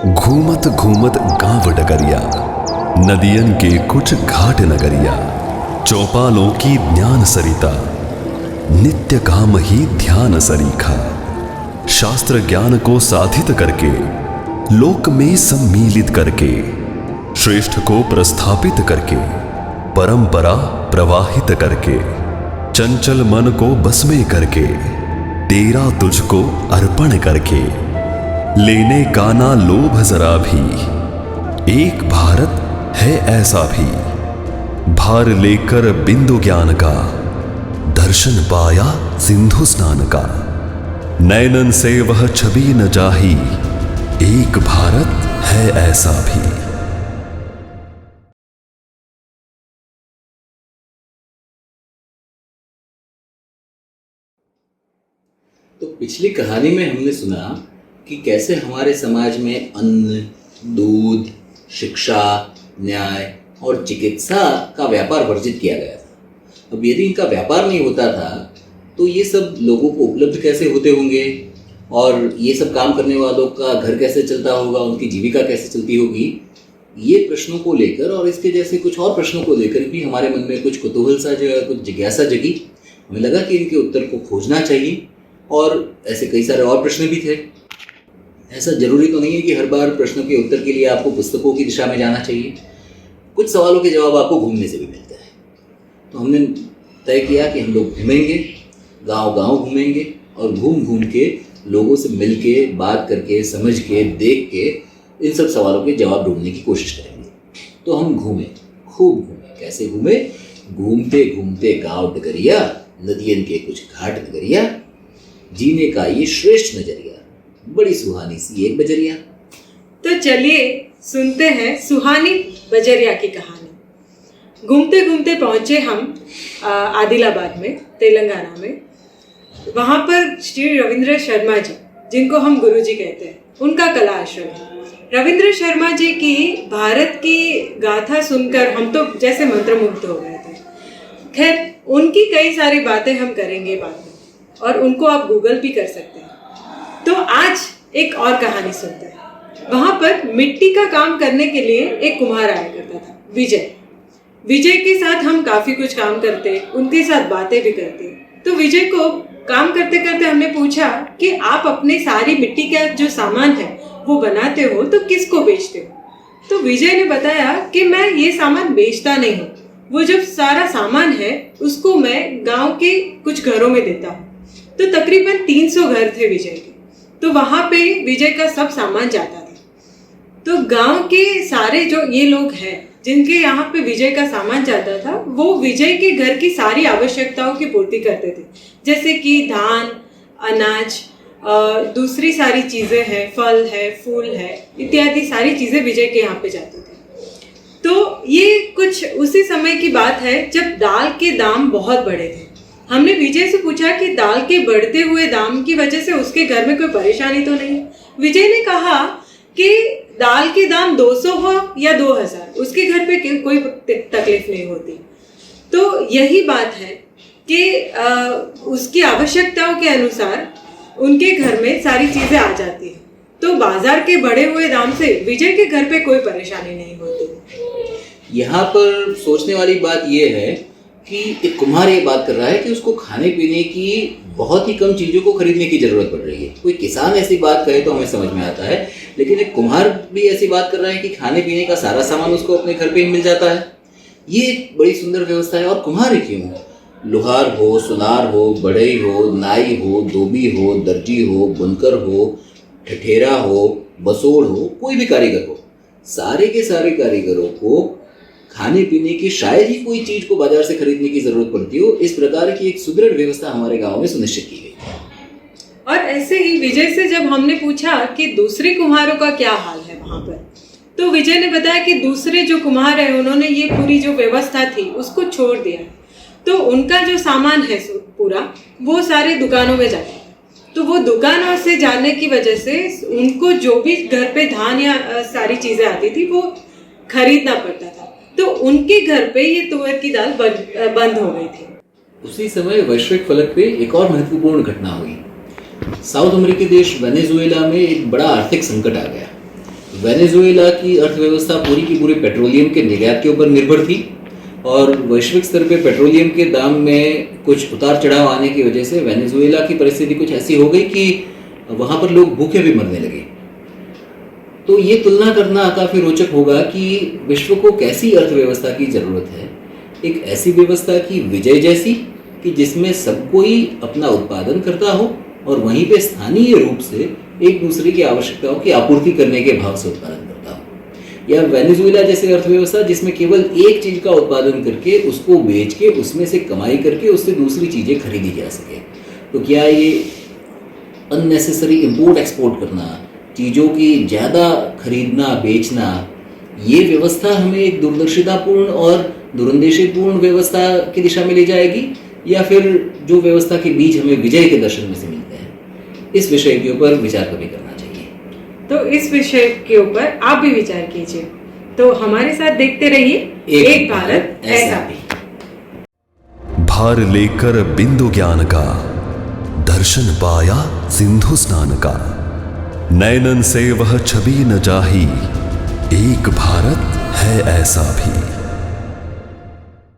घूमत घूमत गांव डगरिया, नदियन के कुछ घाट नगरिया, चौपालों की ज्ञान सरिता, नित्य काम ही ध्यान सरीखा। शास्त्र ज्ञान को साधित करके, लोक में सम्मिलित करके, श्रेष्ठ को प्रस्थापित करके, परंपरा प्रवाहित करके, चंचल मन को बस में करके, तेरा तुझको अर्पण करके, लेने का ना लोभ जरा भी, एक भारत है ऐसा भी। भार लेकर बिंदु ज्ञान का, दर्शन पाया सिंधु स्नान का, नैनन से वह छवि न जाही, एक भारत है ऐसा भी। तो पिछली कहानी में हमने सुना कि कैसे हमारे समाज में अन्न, दूध, शिक्षा, न्याय और चिकित्सा का व्यापार वर्जित किया गया था। अब यदि इनका व्यापार नहीं होता था तो ये सब लोगों को उपलब्ध कैसे होते होंगे, और ये सब काम करने वालों का घर कैसे चलता होगा, उनकी जीविका कैसे चलती होगी। ये प्रश्नों को लेकर और इसके जैसे कुछ और प्रश्नों को लेकर भी हमारे मन में कुछ कुतूहल सा जगा, कुछ जिज्ञासा जगी। हमें लगा कि इनके उत्तर को खोजना चाहिए, और ऐसे कई सारे और प्रश्न भी थे। ऐसा जरूरी तो नहीं है कि हर बार प्रश्नों के उत्तर के लिए आपको पुस्तकों की दिशा में जाना चाहिए। कुछ सवालों के जवाब आपको घूमने से भी मिलते हैं। तो हमने तय किया कि हम लोग घूमेंगे, गांव-गांव घूमेंगे और घूम घूम के लोगों से मिल के, बात करके, समझ के, देख के इन सब सवालों के जवाब ढूंढने की कोशिश करेंगे। तो हम घूमे, खूब घूमे। कैसे घूमे? घूमते घूमते गाँव डगरिया, नदियन के कुछ घाट नगरिया, जीने का ये श्रेष्ठ नजरिया, बड़ी सुहानी सी एक बजरिया। तो चलिए सुनते हैं सुहानी बजरिया की कहानी। घूमते घूमते पहुंचे हम आदिलाबाद में, तेलंगाना में। वहाँ पर श्री रविंद्र शर्मा जी, जिनको हम गुरुजी कहते हैं, उनका कला आश्रम है। रविंद्र शर्मा जी की भारत की गाथा सुनकर हम तो जैसे मंत्रमुग्ध हो गए थे। खैर, उनकी कई सारी बातें हम करेंगे बाद में, और उनको आप गूगल भी कर सकते हैं। तो आज एक और कहानी सुनते हैं। वहाँ पर मिट्टी का काम करने के लिए एक कुम्हार आया करता था, विजय। विजय के साथ हम काफ़ी कुछ काम करते, उनके साथ बातें भी करते। तो विजय को काम करते करते हमने पूछा कि आप अपने सारी मिट्टी का जो सामान है वो बनाते हो तो किसको बेचते हो? तो विजय ने बताया कि मैं ये सामान बेचता नहीं हूँ, वो जो सारा सामान है उसको मैं गाँव के कुछ घरों में देता हूँ। तो तकरीबन 300 घर थे विजय के, तो वहाँ पे विजय का सब सामान जाता था। तो गांव के सारे जो ये लोग हैं जिनके यहाँ पे विजय का सामान जाता था, वो विजय के घर की सारी आवश्यकताओं की पूर्ति करते थे, जैसे कि धान, अनाज, दूसरी सारी चीज़ें हैं, फल है, फूल है, इत्यादि सारी चीज़ें विजय के यहाँ पे जाती थी। तो ये कुछ उसी समय की बात है जब दाल के दाम बहुत बढ़े थे। हमने विजय से पूछा कि दाल के बढ़ते हुए दाम की वजह से उसके घर में कोई परेशानी तो नहीं। विजय ने कहा कि दाल के दाम 200 हो या 2000, उसके घर पे कोई तकलीफ नहीं होती। तो यही बात है कि उसकी आवश्यकताओं के अनुसार उनके घर में सारी चीज़ें आ जाती हैं। तो बाजार के बढ़े हुए दाम से विजय के घर पे कोई परेशानी नहीं होती। यहाँ पर सोचने वाली बात यह है कि एक कुम्हार ये बात कर रहा है कि उसको खाने पीने की बहुत ही कम चीज़ों को खरीदने की ज़रूरत पड़ रही है। कोई किसान ऐसी बात कहे तो हमें समझ में आता है, लेकिन एक कुम्हार भी ऐसी बात कर रहा है कि खाने पीने का सारा सामान उसको अपने घर पे ही मिल जाता है। ये एक बड़ी सुंदर व्यवस्था है। और कुम्हार ही क्यों? लोहार हो, सुनार हो, बढ़ई हो, नाई हो, धोबी हो, दर्जी हो, बुनकर हो, ठठेरा हो, बसोड़ हो, कोई भी कारीगर हो, सारे के सारे कारीगरों को खाने पीने की शायद ही कोई चीज को बाजार से खरीदने की जरूरत पड़ती हो। इस प्रकार की एक सुदृढ़ व्यवस्था हमारे गांव में सुनिश्चित की गई है। और ऐसे ही विजय से जब हमने पूछा कि दूसरे कुम्हारों का क्या हाल है वहाँ पर, तो विजय ने बताया कि दूसरे जो कुम्हार है उन्होंने ये पूरी जो व्यवस्था थी उसको छोड़ दिया। तो उनका जो सामान है पूरा, वो सारे दुकानों में जाता है। तो वो दुकानों से जाने की वजह से उनको जो भी घर पे धान या सारी चीजें आती थी वो खरीदना पड़ता था। तो उनके घर पे ये तुअर की दाल बंद हो गई थी। उसी समय वैश्विक फलक पे एक और महत्वपूर्ण घटना हुई। साउथ अमेरिकी देश वेनेजुएला में एक बड़ा आर्थिक संकट आ गया। वेनेजुएला की अर्थव्यवस्था पूरी की पूरी पेट्रोलियम के निर्यात के ऊपर निर्भर थी और वैश्विक स्तर पे पेट्रोलियम के दाम में कुछ उतार चढ़ाव आने की वजह से वेनेजुएला की परिस्थिति कुछ ऐसी हो गई कि वहाँ पर लोग भूखे भी मरने लगे। तो ये तुलना करना काफ़ी रोचक होगा कि विश्व को कैसी अर्थव्यवस्था की ज़रूरत है। एक ऐसी व्यवस्था की विजय जैसी कि जिसमें सब कोई अपना उत्पादन करता हो और वहीं पे स्थानीय रूप से एक दूसरे की आवश्यकताओं की आपूर्ति करने के भाव से उत्पादन करता हो, या वेनेजुएला जैसी अर्थव्यवस्था जिसमें केवल एक चीज़ का उत्पादन करके उसको बेच के उसमें से कमाई करके उससे दूसरी चीज़ें खरीदी जा सके। तो क्या ये अननेसेसरी इंपोर्ट एक्सपोर्ट करना, चीज़ों की ज़्यादा खरीदना बेचना, ये व्यवस्था हमें एक दूरदर्शितापूर्ण और दूरंदेशीपूर्ण व्यवस्था की दिशा में ले जाएगी, या फिर जो व्यवस्था के बीच हमें विजय के दर्शन में से मिलते हैं? इस विषय के ऊपर विचार कभी करना चाहिए। तो इस विषय के ऊपर आप भी विचार कीजिए। तो हमारे साथ देखते रहिए एक भारत ऐसा भी। भार लेकर बिंदु ज्ञान का दर्शन पाया सिंधु स्नान का, नैनन से वह छवि न जाही, एक भारत है ऐसा भी।